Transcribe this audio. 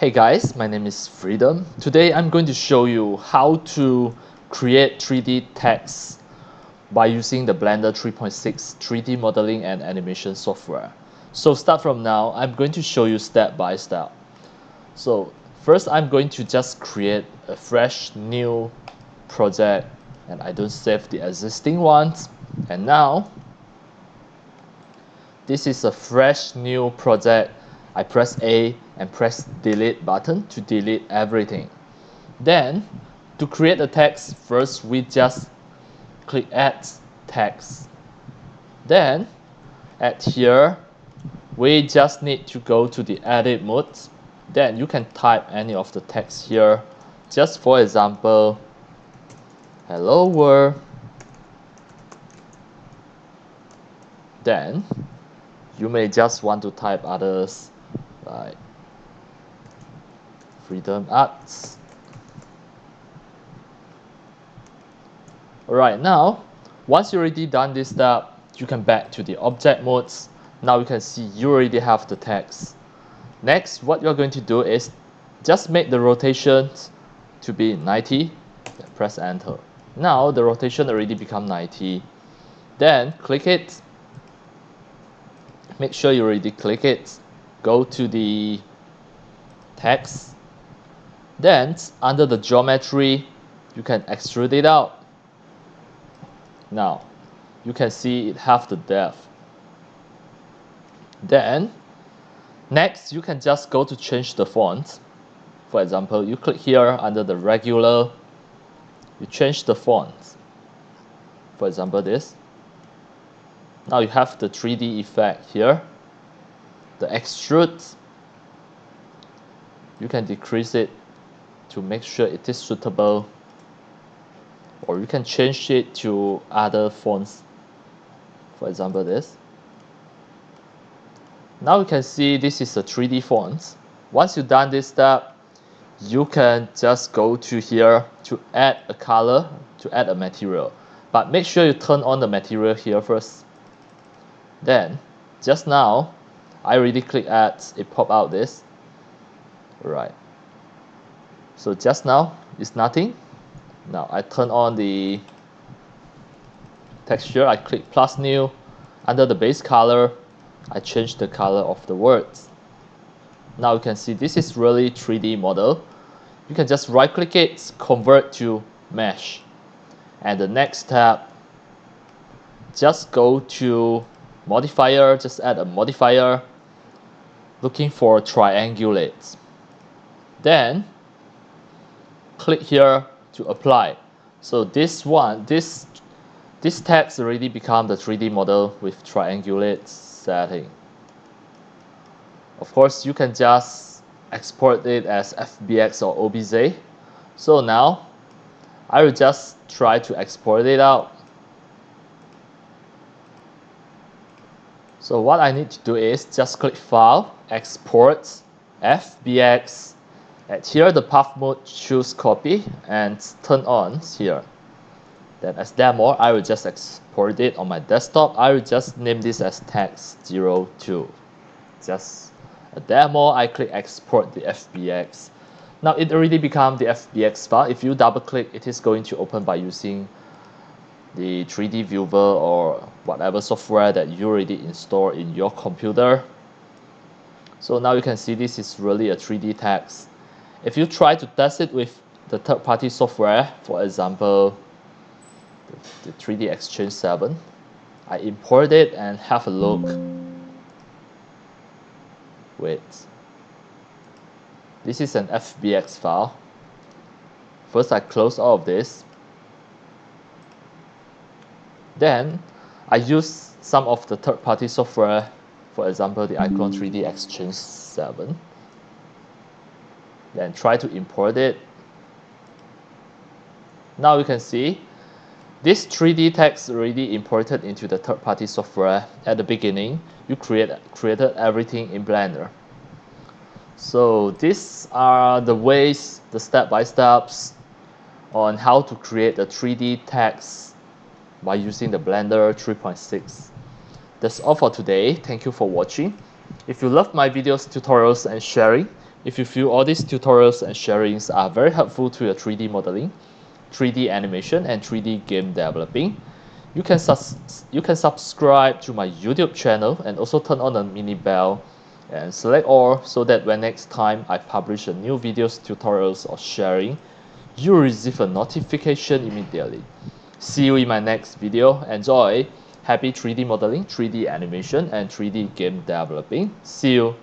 Hey guys, my name is Freedom. Today I'm going to show you how to create 3D text by using the Blender 3.6 3D modeling and animation software. So start from now, I'm going to show you step by step. So first I'm going to just create a fresh new project, and I don't save the existing ones. And now this is a fresh new project. I press A and press delete button to delete everything. Then to create a text, first we just click add text. Then at here we just need to go to the edit mode. Then you can type any of the text here. Just for example, hello world. Then you may just want to type others like Freedom Arts. Alright, now once you already done this step, you can back to the object modes. Now you can see you already have the text. Next, what you're going to do is just make the rotation to be 90, then press enter. Now the rotation already become 90. Then click it. Make sure you already click it. Go to the text. Then under the geometry, you can extrude it out. Now you can see it have the depth. Then next you can just go to change the font. For example, you click here under the regular, you change the font. For example, this. Now you have the 3D effect here. The extrude, you can decrease it to make sure it is suitable, or you can change it to other fonts. For example, this. Now you can see this is a 3D font. Once you've done this step, you can just go to here to add a color, to add a material. But make sure you turn on the material here first. Then, just now, I already click add, it pop out this. Right. So just now, it's nothing. Now I turn on the texture, I click plus new. Under the base color, I change the color of the words. Now you can see this is really 3D model. You can just right click it, convert to mesh. And the next step, just go to modifier, just add a modifier, looking for triangulate. Then click here to apply. So this text already become the 3D model with triangulate setting. Of course, you can just export it as FBX or OBJ. So now I will just try to export it out. So what I need to do is just click File, Export, FBX. At here, the path mode, choose Copy and turn on here. Then as demo, I will just export it on my desktop. I will just name this as text02. Just a demo, I click Export the FBX. Now it already become the FBX file. If you double click, it is going to open by using the 3D viewer or whatever software that you already installed in your computer. So now you can see this is really a 3D text. If you try to test it with the third-party software, for example, the 3D Exchange 7, I import it and have a look. Wait. This is an FBX file. First, I close all of this. Then I use some of the third-party software, for example, the iClone 3D Exchange 7. Then try to import it. Now you can see this 3D text already imported into the third-party software. At the beginning, you created everything in Blender. So these are the ways, the step-by-steps on how to create a 3D text by using the Blender 3.6. That's all for today. Thank you for watching. If you love my videos, tutorials, and sharing, If you feel all these tutorials and sharings are very helpful to your 3D modeling, 3D animation, and 3D game developing, you can subscribe to my YouTube channel and also turn on the mini bell and select all so that when next time I publish a new videos, tutorials, or sharing, you will receive a notification immediately. See you in my next video. Enjoy! Happy 3D modeling, 3D animation, and 3D game developing. See you!